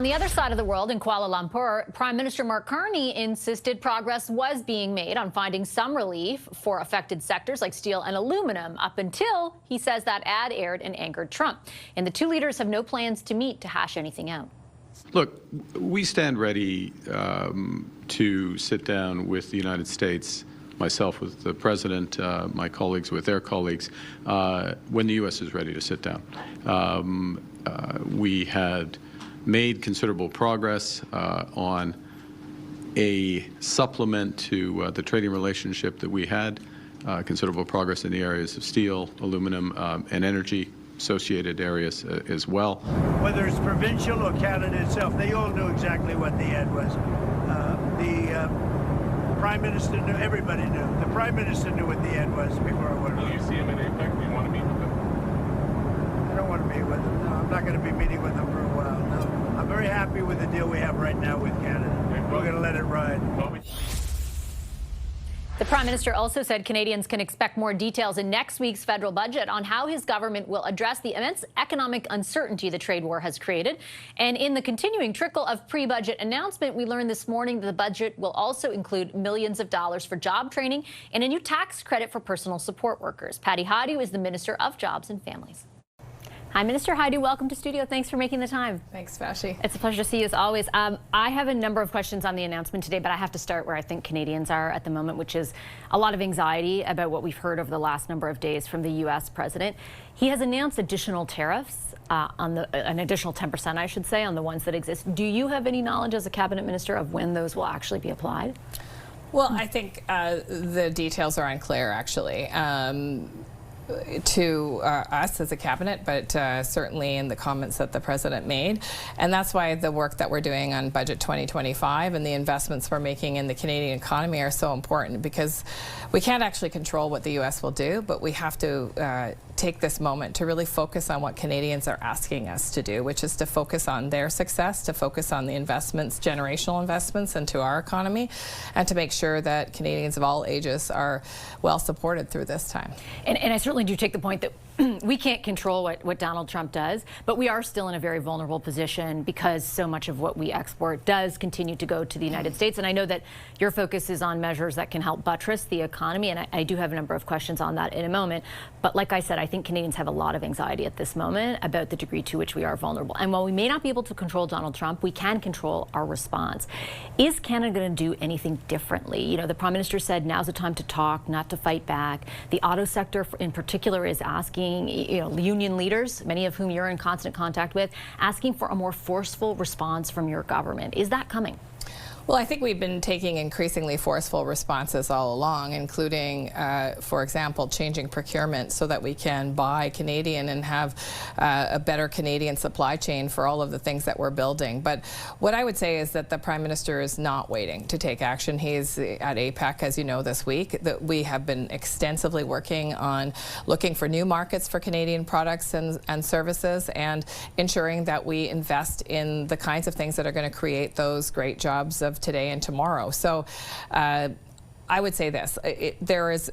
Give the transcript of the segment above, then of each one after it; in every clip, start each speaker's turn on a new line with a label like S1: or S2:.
S1: the other side of the world, in Kuala Lumpur, Prime Minister Mark Carney insisted progress was being made on finding some relief for affected sectors like steel and aluminum, up until he says that ad aired and angered Trump. And the two leaders have no plans to meet to hash anything out.
S2: Look, we stand ready to sit down with the United States, myself with the President, my colleagues with their colleagues, when the U.S. is ready to sit down. We had made considerable progress on a supplement to the trading relationship that we had, considerable progress in the areas of steel, aluminum, and energy associated areas as well.
S3: Whether it's provincial or Canada itself, they all knew exactly what the ad was. The Prime Minister knew, everybody knew. The Prime Minister knew what the ad was before it went.
S4: Will you see him in APEC? Do you want to meet with him?
S3: I don't want to meet with him. No, I'm not going to be meeting with him for a while. No. I'm very happy with the deal we have right now with Canada. We're going to let it ride.
S1: The Prime Minister also said Canadians can expect more details in next week's federal budget on how his government will address the immense economic uncertainty the trade war has created. And in the continuing trickle of pre-budget announcement, we learned this morning that the budget will also include millions of dollars for job training and a new tax credit for personal support workers. Patty Hajdu is the Minister of Jobs and Families. Hi, Minister Hajdu. Welcome to studio. Thanks for making the time.
S5: Thanks, Vashi.
S1: It's a pleasure to see you as always. I have a number of questions on the announcement today, but I have to start where I think Canadians are at the moment, which is a lot of anxiety about what we've heard over the last number of days from the U.S. president. He has announced additional tariffs on an additional 10%, I should say, on the ones that exist. Do you have any knowledge as a cabinet minister of when those will actually be applied?
S5: Well, I think the details are unclear, actually. To us as a cabinet, but certainly in the comments that the president made. And that's why the work that we're doing on Budget 2025 and the investments we're making in the Canadian economy are so important, because we can't actually control what the U.S. will do, but we have to take this moment to really focus on what Canadians are asking us to do, which is to focus on their success, to focus on the investments, generational investments into our economy, and to make sure that Canadians of all ages are well supported through this time.
S1: And I certainly do take the point that we can't control what Donald Trump does, but we are still in a very vulnerable position because so much of what we export does continue to go to the United States. And I know that your focus is on measures that can help buttress the economy, and I do have a number of questions on that in a moment. But like I said, I think Canadians have a lot of anxiety at this moment about the degree to which we are vulnerable. And while we may not be able to control Donald Trump, we can control our response. Is Canada going to do anything differently? You know, the Prime Minister said now's the time to talk, not to fight back. The auto sector in particular is asking, you know, union leaders, many of whom you're in constant contact with, asking for a more forceful response from your government. Is that coming?
S5: Well, I think we've been taking increasingly forceful responses all along, including, for example, changing procurement so that we can buy Canadian and have a better Canadian supply chain for all of the things that we're building. But what I would say is that the Prime Minister is not waiting to take action. He's at APEC, as you know, this week. That we have been extensively working on looking for new markets for Canadian products and services, and ensuring that we invest in the kinds of things that are going to create those great jobs of today and tomorrow. So I would say this, there is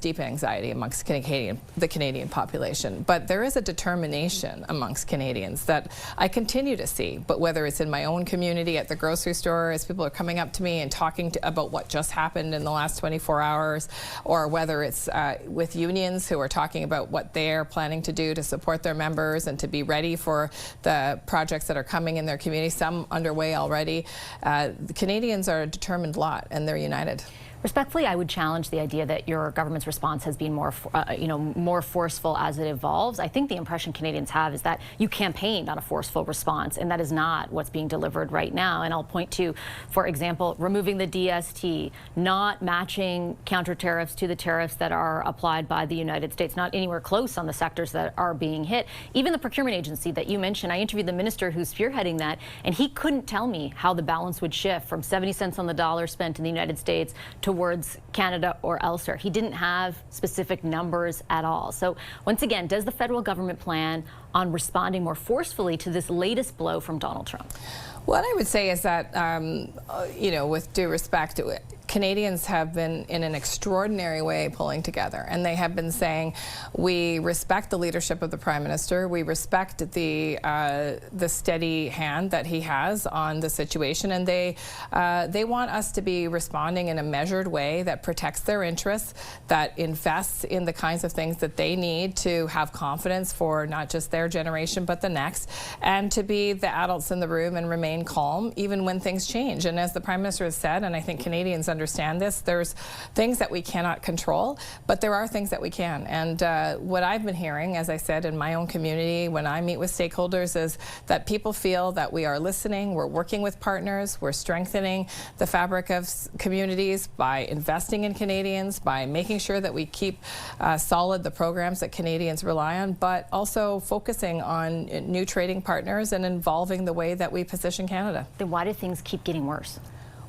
S5: deep anxiety amongst the Canadian population, but there is a determination amongst Canadians that I continue to see. But whether it's in my own community at the grocery store, as people are coming up to me and talking about what just happened in the last 24 hours, or whether it's with unions who are talking about what they're planning to do to support their members and to be ready for the projects that are coming in their community, some underway already, the Canadians are a determined lot, and they're united.
S1: Respectfully, I would challenge the idea that your government's response has been more forceful as it evolves. I think the impression Canadians have is that you campaigned on a forceful response, and that is not what's being delivered right now. And I'll point to, for example, removing the DST, not matching counter tariffs to the tariffs that are applied by the United States, not anywhere close on the sectors that are being hit. Even the procurement agency that you mentioned, I interviewed the minister who's spearheading that, and he couldn't tell me how the balance would shift from 70 cents on the dollar spent in the United States towards Canada or elsewhere. He didn't have specific numbers at all. So once again, does the federal government plan on responding more forcefully to this latest blow from Donald Trump?
S5: What I would say is that, you know, with due respect, Canadians have been in an extraordinary way pulling together, and they have been saying, we respect the leadership of the Prime Minister, we respect the steady hand that he has on the situation, and they want us to be responding in a measured way that protects their interests, that invests in the kinds of things that they need to have confidence for not just their generation but the next, and to be the adults in the room and remain calm even when things change. And as the Prime Minister has said, and I think Canadians understand this, there's things that we cannot control, but there are things that we can. And what I've been hearing, as I said, in my own community when I meet with stakeholders, is that people feel that we are listening, we're working with partners, we're strengthening the fabric of communities by investing in Canadians, by making sure that we keep solid the programs that Canadians rely on, but also focusing on new trading partners and involving the way that we position Canada.
S1: Then why do things keep getting worse?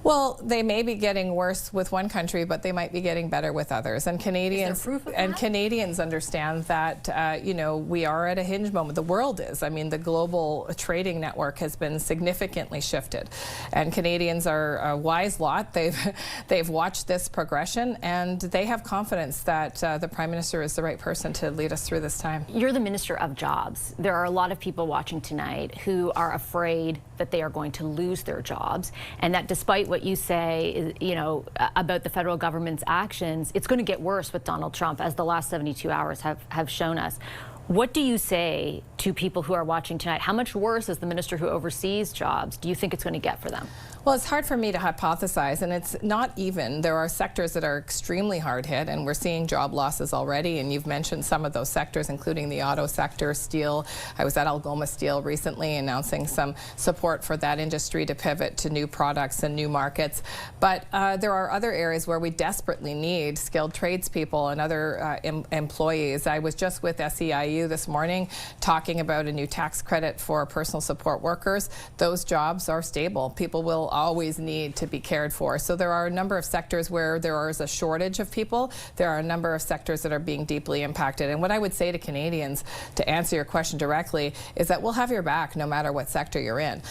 S5: Well, they may be getting worse with one country, but they might be getting better with others. And Canadians understand that you know, we are at a hinge moment. The world is. I mean, the global trading network has been significantly shifted, and Canadians are a wise lot. They've watched this progression, and they have confidence that the Prime Minister is the right person to lead us through this time.
S1: You're the Minister of Jobs. There are a lot of people watching tonight who are afraid that they are going to lose their jobs, and that despite what you say, you know, about the federal government's actions, it's going to get worse with Donald Trump, as the last 72 hours have shown us. What do you say to people who are watching tonight? How much worse, as the minister who oversees jobs, do you think it's going to get for them?
S5: Well, it's hard for me to hypothesize, and it's not even. There are sectors that are extremely hard hit, and we're seeing job losses already, and you've mentioned some of those sectors, including the auto sector, steel. I was at Algoma Steel recently announcing some support for that industry to pivot to new products and new markets. But there are other areas where we desperately need skilled tradespeople and other employees. I was just with SEIU this morning talking about a new tax credit for personal support workers. Those jobs are stable. People will always need to be cared for. So there are a number of sectors where there is a shortage of people. There are a number of sectors that are being deeply impacted. And what I would say to Canadians, to answer your question directly, is that we'll have your back no matter what sector you're in.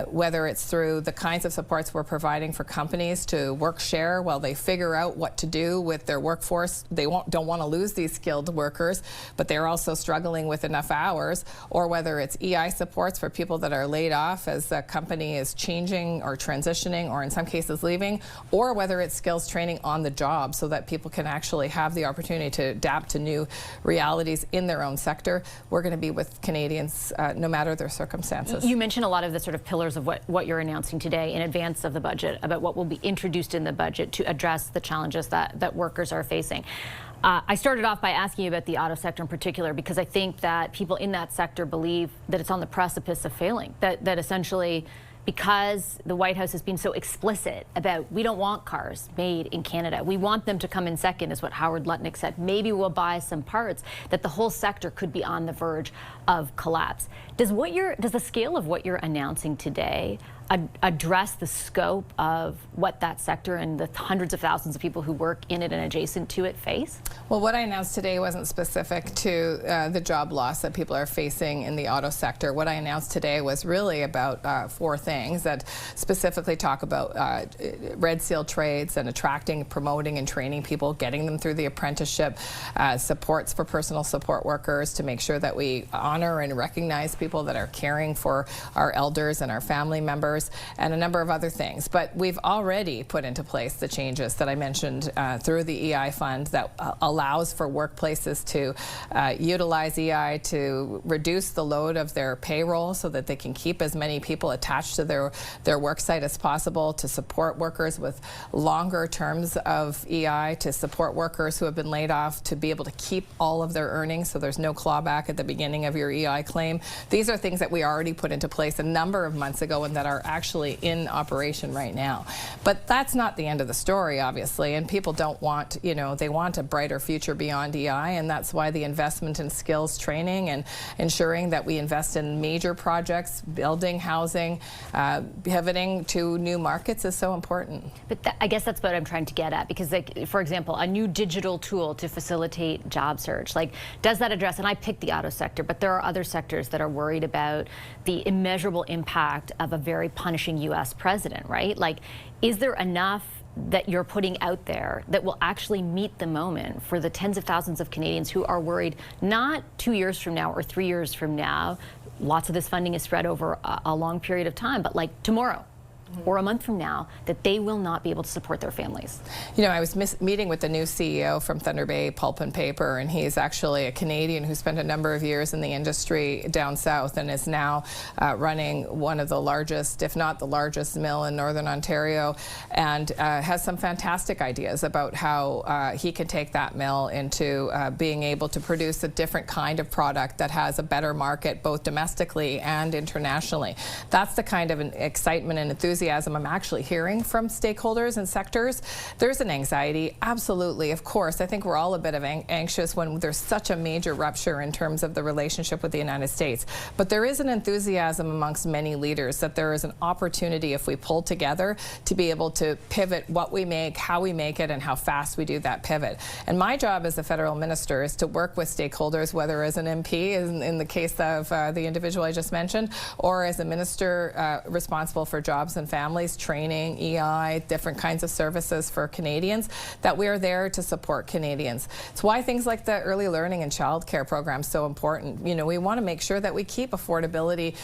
S5: Whether it's through the kinds of supports we're providing for companies to work share while they figure out what to do with their workforce. They don't want to lose these skilled workers, but they're also struggling with enough hours, or whether it's EI supports for people that are laid off as the company is changing or transitioning, or in some cases leaving, or whether it's skills training on the job so that people can actually have the opportunity to adapt to new realities in their own sector. We're going to be with Canadians no matter their circumstances. You
S1: mentioned a lot of the sort of pillars of what you're announcing today in advance of the budget, about what will be introduced in the budget to address the challenges that workers are facing. I started off by asking you about the auto sector in particular, because I think that people in that sector believe that it's on the precipice of failing, that essentially, because the White House has been so explicit about, we don't want cars made in Canada, we want them to come in second, is what Howard Lutnick said. Maybe we'll buy some parts, that the whole sector could be on the verge of collapse. Does the scale of what you're announcing today address the scope of what that sector and the hundreds of thousands of people who work in it and adjacent to it face?
S5: Well, what I announced today wasn't specific to the job loss that people are facing in the auto sector. What I announced today was really about 4 things that specifically talk about red seal trades and attracting, promoting, and training people, getting them through the apprenticeship, supports for personal support workers to make sure that we honor and recognize people that are caring for our elders and our family members, and a number of other things. But we've already put into place the changes that I mentioned through the EI fund that allows for workplaces to utilize EI to reduce the load of their payroll so that they can keep as many people attached to their work site as possible, to support workers with longer terms of EI, to support workers who have been laid off to be able to keep all of their earnings so there's no clawback at the beginning of your EI claim. These are things that we already put into place a number of months ago and that are actually in operation right now. But that's not the end of the story, obviously, and people don't want, they want a brighter future beyond EI, and that's why the investment in skills training and ensuring that we invest in major projects, building, housing, pivoting to new markets is so important.
S1: But I guess that's what I'm trying to get at, because, like, for example, a new digital tool to facilitate job search, like, does that address, and I picked the auto sector, but there are other sectors that are worried about the immeasurable impact of a very punishing U.S. president, right? Like, is there enough that you're putting out there that will actually meet the moment for the tens of thousands of Canadians who are worried not 2 years from now or 3 years from now? Lots of this funding is spread over a long period of time, but like tomorrow or a month from now, that they will not be able to support their families.
S5: I was meeting with the new CEO from Thunder Bay Pulp and Paper, and he's actually a Canadian who spent a number of years in the industry down south and is now running one of the largest, if not the largest, mill in Northern Ontario, and has some fantastic ideas about how he can take that mill into being able to produce a different kind of product that has a better market both domestically and internationally. That's the kind of excitement and enthusiasm I'm actually hearing from stakeholders and sectors. There's an anxiety, absolutely, of course. I think we're all a bit of anxious when there's such a major rupture in terms of the relationship with the United States. But there is an enthusiasm amongst many leaders that there is an opportunity, if we pull together, to be able to pivot what we make, how we make it, and how fast we do that pivot. And my job as a federal minister is to work with stakeholders, whether as an MP, in the case of the individual I just mentioned, or as a minister responsible for jobs and families, training, EI, different kinds of services for Canadians, that we are there to support Canadians. It's why things like the early learning and childcare program is so important. We want to make sure that we keep affordability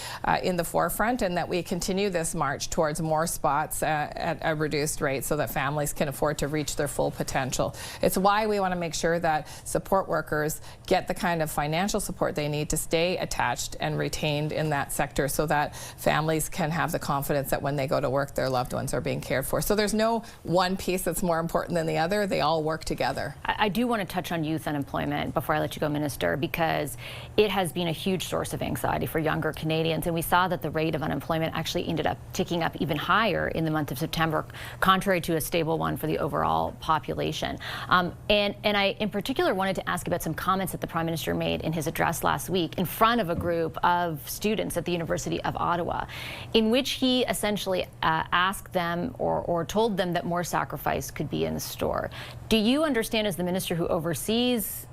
S5: in the forefront and that we continue this march towards more spots at a reduced rate so that families can afford to reach their full potential. It's why we want to make sure that support workers get the kind of financial support they need to stay attached and retained in that sector so that families can have the confidence that when they go to work, their loved ones are being cared for. So there's no one piece that's more important than the other. They all work together.
S1: I do want to touch on youth unemployment before I let you go, Minister, because it has been a huge source of anxiety for younger Canadians. And we saw that the rate of unemployment actually ended up ticking up even higher in the month of September, contrary to a stable one for the overall population. And I, in particular, wanted to ask about some comments that the Prime Minister made in his address last week in front of a group of students at the University of Ottawa, in which he essentially asked them or told them that more sacrifice could be in store. Do you understand, as the minister who oversees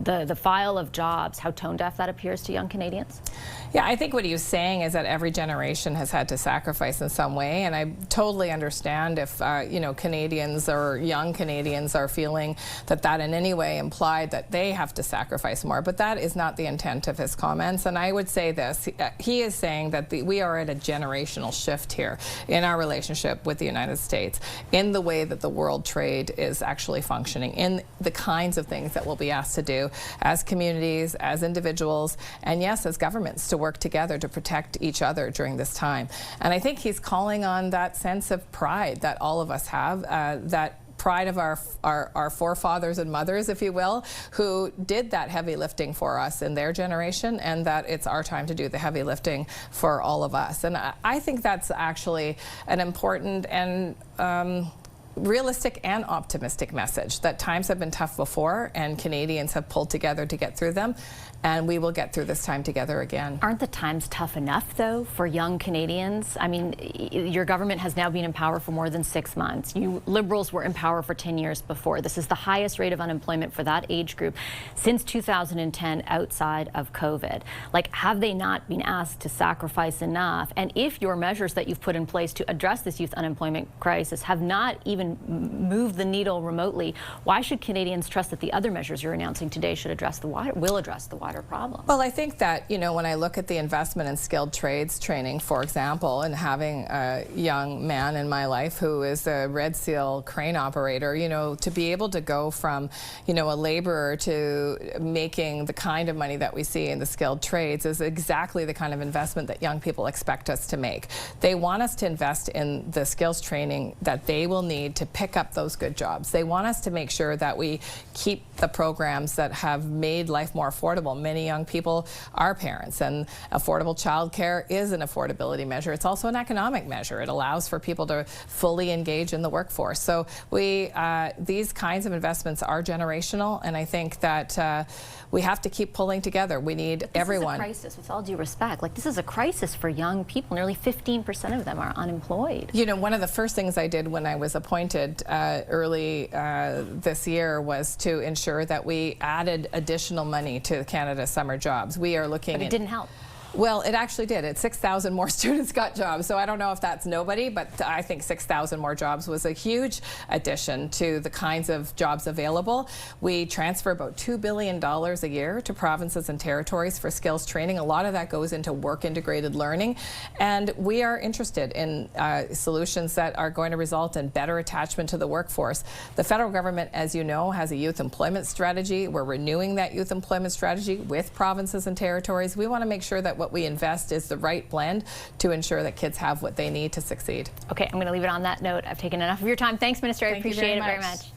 S1: the file of jobs, how tone deaf that appears to young Canadians?
S5: Yeah, I think what he was saying is that every generation has had to sacrifice in some way, and I totally understand if Canadians or young Canadians are feeling that in any way implied that they have to sacrifice more, but that is not the intent of his comments. And I would say this, he is saying that we are at a generational shift here in our relationship with the United States, in the way that the world trade is actually functioning, in the kinds of things that we'll be asked to do as communities, as individuals, and yes, as governments, to work together to protect each other during this time. And I think he's calling on that sense of pride that all of us have, that pride of our forefathers and mothers, if you will, who did that heavy lifting for us in their generation, and that it's our time to do the heavy lifting for all of us. And I think that's actually an important and realistic and optimistic message, that times have been tough before and Canadians have pulled together to get through them, and we will get through this time together again.
S1: Aren't the times tough enough, though, for young Canadians? I mean, your government has now been in power for more than 6 months. You Liberals were in power for 10 years before. This is the highest rate of unemployment for that age group since 2010 outside of COVID. Like, have they not been asked to sacrifice enough? And if your measures that you've put in place to address this youth unemployment crisis have not even moved the needle remotely, why should Canadians trust that the other measures you're announcing today will address the wider problem?
S5: Well, I think that, when I look at the investment in skilled trades training, for example, and having a young man in my life who is a Red Seal crane operator, to be able to go from, a laborer to making the kind of money that we see in the skilled trades is exactly the kind of investment that young people expect us to make. They want us to invest in the skills training that they will need need to pick up those good jobs. They want us to make sure that we keep the programs that have made life more affordable. Many young people are parents, and affordable childcare is an affordability measure. It's also an economic measure. It allows for people to fully engage in the workforce. So these kinds of investments are generational, and I think that we have to keep pulling together. We need everyone.
S1: This is a crisis, with all due respect. Like, this is a crisis for young people. Nearly 15% of them are unemployed.
S5: You know, one of the first things I did when I was appointed early this year was to ensure that we added additional money to Canada Summer Jobs. We are looking
S1: But it didn't help.
S5: Well, it actually did. 6,000 more students got jobs. So I don't know if that's nobody, but I think 6,000 more jobs was a huge addition to the kinds of jobs available. We transfer about $2 billion a year to provinces and territories for skills training. A lot of that goes into work-integrated learning. And we are interested in solutions that are going to result in better attachment to the workforce. The federal government, as you know, has a youth employment strategy. We're renewing that youth employment strategy with provinces and territories. We want to make sure that what we invest is the right blend to ensure that kids have what they need to succeed.
S1: Okay, I'm going to leave it on that note. I've taken enough of your time. Thanks, Minister. I appreciate it very much.